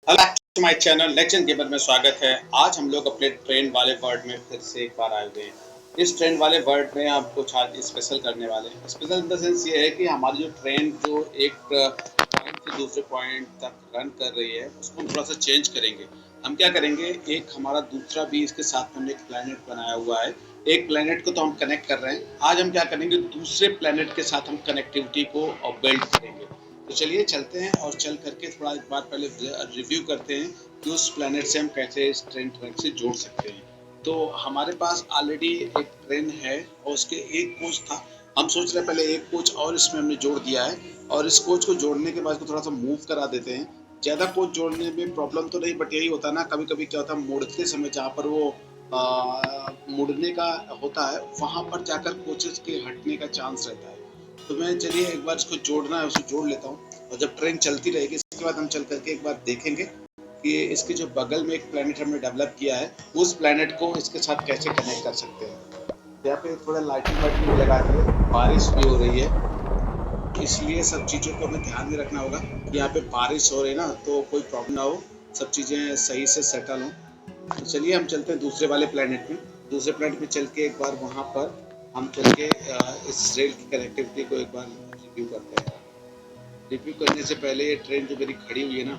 Hello to my channel Legend Gamer में स्वागत है। आज हम लोग अपने ट्रेन वाले वर्ल्ड में फिर से एक बार आए हुए हैं। इस ट्रेन वाले वर्ल्ड में हम कुछ आज स्पेशल करने वाले हैं। स्पेशल इन द सेंस ये है कि हमारी जो ट्रेन जो एक पॉइंट से दूसरे पॉइंट तक रन कर रही है उसको हम थोड़ा सा चेंज करेंगे। हम क्या करेंगे, एक हमारा दूसरा भी इसके साथ हमने एक प्लेनेट बनाया हुआ है। एक प्लेनेट को तो हम कनेक्ट कर रहे हैं, आज हम क्या करेंगे दूसरे प्लेनेट के साथ हम कनेक्टिविटी को बिल्ड करेंगे। तो चलिए चलते हैं और चल करके थोड़ा एक बार पहले रिव्यू करते हैं कि उस प्लेनेट से हम कैसे इस ट्रेन ट्रैक से जोड़ सकते हैं। तो हमारे पास ऑलरेडी एक ट्रेन है और उसके एक कोच था। हम सोच रहे हैं पहले एक कोच और इसमें हमने जोड़ दिया है और इस कोच को जोड़ने के बाद इसको थोड़ा सा मूव करा देते हैं। ज़्यादा कोच जोड़ने में प्रॉब्लम तो नहीं, बट यही होता है ना, कभी कभी क्या होता है मुड़ते समय जहाँ पर वो मुड़ने का होता है वहाँ पर जाकर कोचेस के हटने का चांस रहता है। तो मैं चलिए एक बार इसको जोड़ना है उसे जोड़ लेता हूँ और जब ट्रेन चलती रहेगी इसके बाद हम चल करके एक बार देखेंगे कि इसके जो बगल में एक प्लेनेट हमने डेवलप किया है उस प्लेनेट को इसके साथ कैसे कनेक्ट कर सकते हैं। यहाँ पे थोड़ा लाइटिंग वाइटिंग भी लगा दी है, बारिश भी हो रही है इसलिए सब चीज़ों को हमें ध्यान में रखना होगा कि यहाँ पे बारिश हो रही है ना, तो कोई प्रॉब्लम ना हो, सब चीज़ें सही से सेटल हों। तो चलिए हम चलते हैं दूसरे वाले प्लेनेट में। दूसरे प्लेनेट में चल के एक बार वहाँ पर हम चल के इस रेल की कनेक्टिविटी को एक बार रिव्यू करते हैं। रिव्यू करने से पहले ये ट्रेन जो मेरी खड़ी हुई है ना,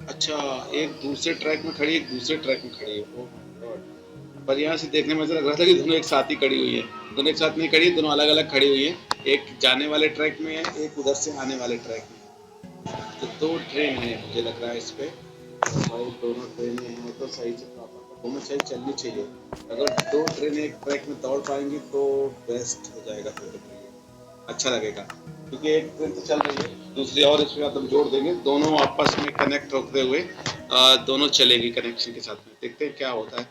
अच्छा एक दूसरे ट्रैक में खड़ी है, एक दूसरे ट्रैक में खड़ी है। ओह माय गॉड, पर यहाँ से देखने में ऐसा लग रहा था कि दोनों एक साथ ही खड़ी हुई है। दोनों एक साथ नहीं खड़ी है, दोनों अलग अलग खड़ी हुई है। एक जाने वाले ट्रैक में है, एक उधर से आने वाले ट्रैक में। तो दो ट्रेन है मुझे लग रहा है इस पे। भाई दोनों ट्रेनें हैं तो सही से प्रॉपर दोनों सही चलनी चाहिए। अगर दो ट्रेनें एक ट्रैक में दौड़ पाएंगी तो बेस्ट हो जाएगा, फिर तो अच्छा लगेगा। क्योंकि एक ट्रेन तो चल रही है, दूसरी और इसके साथ हम जोड़ देंगे, दोनों आपस में कनेक्ट होते हुए दोनों चलेगी कनेक्शन के साथ में। देखते हैं क्या होता है।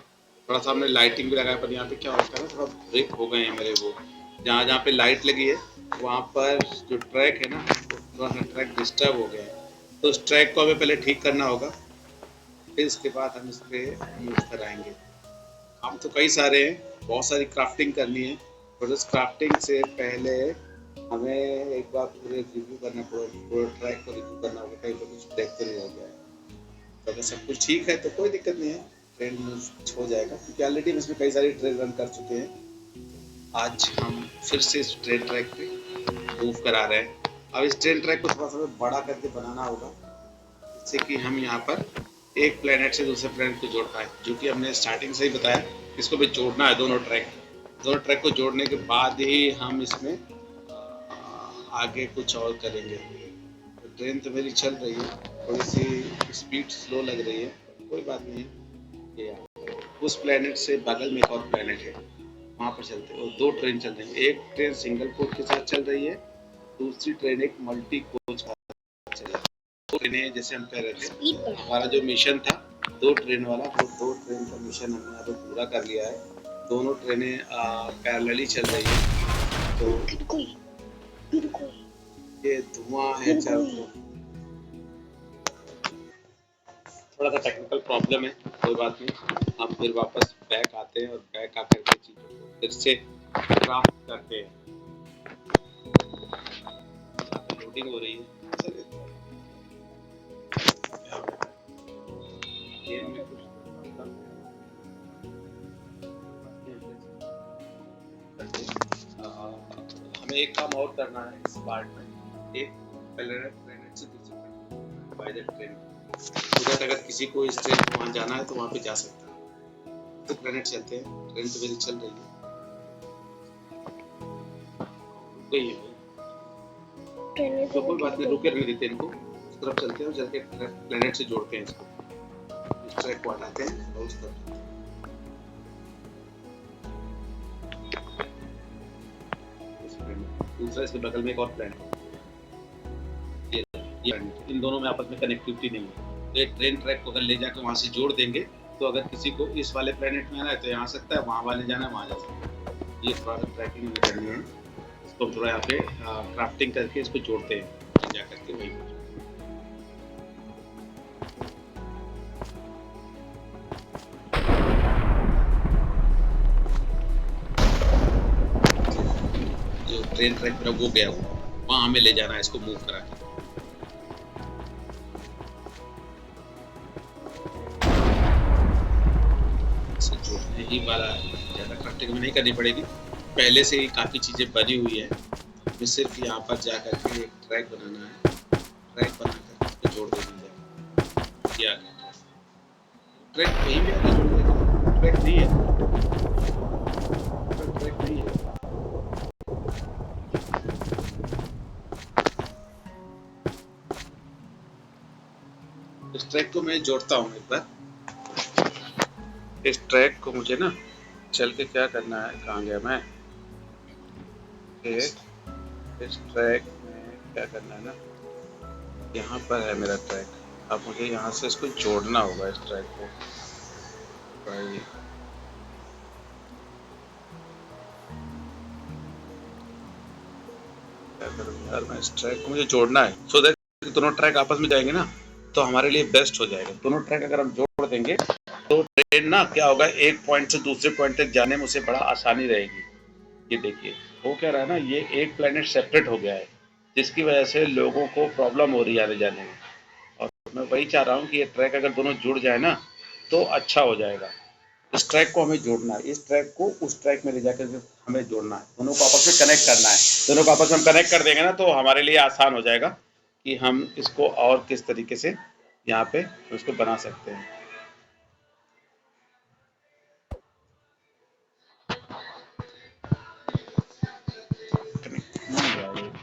थोड़ा सा हमने लाइटिंग भी लगाया पर यहाँ पे क्या होता है ना, थोड़ा ब्रेक हो गए हैं मेरे वो, जहाँ जहाँ पे लाइट लगी है वहाँ पर जो ट्रैक है ना थोड़ा सा ट्रैक डिस्टर्ब हो गया है। तो उस ट्रैक को हमें पहले ठीक करना होगा, फिर इसके बाद हम इस पर मूव कराएंगे। काम तो कई सारे हैं, बहुत सारी क्राफ्टिंग करनी है, और उस क्राफ्टिंग से पहले हमें एक बार पूरे रिव्यू करना पूरे ट्रैक को रिव्यू करना होगा, कहीं पर कुछ ब्रेक तो नहीं हो गया है। तो अगर सब कुछ ठीक है तो कोई दिक्कत नहीं है, ट्रेन हो जाएगा क्योंकि ऑलरेडी हम इसमें कई सारी ट्रेन रन कर चुके हैं। आज हम फिर से इस ट्रेन ट्रैक पे मूव करा रहे हैं। अब इस ट्रेन ट्रैक को थोड़ा सा बड़ा करके बनाना होगा जिससे कि हम यहाँ पर एक प्लेनेट से दूसरे प्लेनेट को जोड़ पाए, जो कि हमने स्टार्टिंग से ही बताया। इसको भी जोड़ना है, दोनों ट्रैक को जोड़ने के बाद ही हम इसमें आगे कुछ और करेंगे। तो ट्रेन तो मेरी चल रही है, थोड़ी सी स्पीड स्लो लग रही है, कोई बात नहीं है। ये उस प्लेनेट से बगल में एक और प्लेनेट है, वहाँ पर चलते हैं। और दो ट्रेन चल रही है, एक ट्रेन सिंगल कोच के साथ चल रही है, दूसरी ट्रेन एक मल्टी कोच का चल रही है। दो ट्रेनें, जैसे हम कह रहे थे हमारा जो मिशन था दो ट्रेन वाला, वो दो ट्रेन का मिशन हमने यहाँ पर पूरा कर लिया है। दोनों ट्रेनें पैरेलली चल रही है। तो ये धुआं है चारों तरफ, थोड़ा सा टेक्निकल प्रॉब्लम है, कोई बात नहीं। हम फिर वापस बैक आते हैं और बैक आकर के चीज़ों को फिर से क्राफ्ट करते हैं। लोडिंग हो रही है, गेम में कुछ हमें एक काम और करना है इस पार्ट में। एक प्लेनेट से दूसरे बाय द ट्रेन, अगर किसी को इस ट्रेन को वहाँ जाना है तो वहाँ पे जा सकता है। तो प्लेनेट चलते हैं, ट्रेन तो मेरी चल रही है, गई है तो कोई बात नहीं, रुके रहने देते हैं इनको। उस तरफ चलते हैं और चल के प्लेनेट से जोड़ते हैं इसको, इस ट्रैक को हटाते हैं और उस तरफ दूसरा इसके बगल में एक और प्लेनेट, इन दोनों में आपस में कनेक्टिविटी नहीं है। तो एक ट्रेन ट्रैक को अगर ले जाकर वहाँ से जोड़ देंगे तो अगर किसी को इस वाले प्लेनेट में आना है तो यहाँ सकता है, वहाँ वाले जाना है वहाँ जा सकता है। ये थोड़ा सा ट्रैकिंग करनी है, इसको थोड़ा यहाँ पे क्राफ्टिंग करके इसको जोड़ते हैं जा करके वही। जो ट्रेन ट्रैक मेरा वो गया हुआ वहाँ हमें ले जाना है, इसको मूव करा के। यही वाला ज़्यादा प्रैक्टिकल नहीं करनी पड़ेगी, पहले से ही काफ़ी चीज़ें बनी हुई है। हमें सिर्फ यहाँ पर जा कर के एक ट्रैक बनाना है, ट्रैक बना कर उसको जोड़ देना है। ये आ गया ट्रैक, कहीं भी आगे जोड़ देगा, ट्रैक नहीं है, ट्रैक नहीं है। इस ट्रैक को मैं जोड़ता हूँ एक बार। इस ट्रैक को मुझे ना चल के क्या करना है, कहाँ गया मैं, इस ट्रैक में क्या करना है ना, यहाँ पर है मेरा ट्रैक। अब मुझे यहाँ से इसको जोड़ना होगा, इस ट्रैक को भाई। क्या करूँ यार मैं, इस ट्रैक को मुझे जोड़ना है सो दैट दोनों ट्रैक आपस में जाएंगे ना तो हमारे लिए बेस्ट हो जाएगा। दोनों ट्रैक अगर हम जोड़ देंगे तो ट्रेन ना क्या होगा, एक पॉइंट से दूसरे पॉइंट तक जाने में उसे बड़ा आसानी रहेगी। ये देखिए वो क्या रहा है ना, ये एक प्लेनेट सेपरेट हो गया है जिसकी वजह से लोगों को प्रॉब्लम हो रही है आने जाने में। और मैं वही चाह रहा हूँ कि ये ट्रैक अगर दोनों जुड़ जाए ना तो अच्छा हो जाएगा। इस ट्रैक को हमें जोड़ना है, इस ट्रैक को उस ट्रैक में ले जाकर हमें जोड़ना है, दोनों को आपस में कनेक्ट करना है। दोनों को आपस में हम कनेक्ट कर देंगे ना तो हमारे लिए आसान हो जाएगा कि हम इसको और किस तरीके से यहाँ पे उसको बना सकते हैं।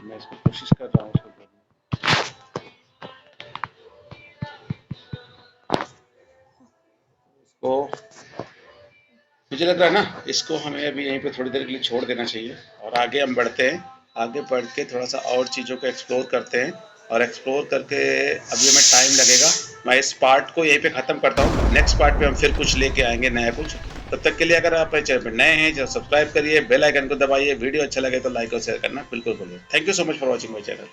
मैं इसको कोशिश कर रहा हूँ इसको मुझे लग रहा है ना इसको हमें अभी यहीं पे थोड़ी देर के लिए छोड़ देना चाहिए और आगे हम बढ़ते हैं। आगे बढ़ के थोड़ा सा और चीज़ों को एक्सप्लोर करते हैं और एक्सप्लोर करके अभी हमें टाइम लगेगा। मैं इस पार्ट को यहीं पे ख़त्म करता हूँ, नेक्स्ट पार्ट पे हम फिर कुछ लेके आएंगे नया कुछ। तब तक के लिए अगर आप चैनल पर नए हैं जो सब्सक्राइब करिए, बेल आइकन को दबाइए, वीडियो अच्छा लगे तो लाइक और शेयर करना बिल्कुल भूलिए। Thank you so much for watching my channel.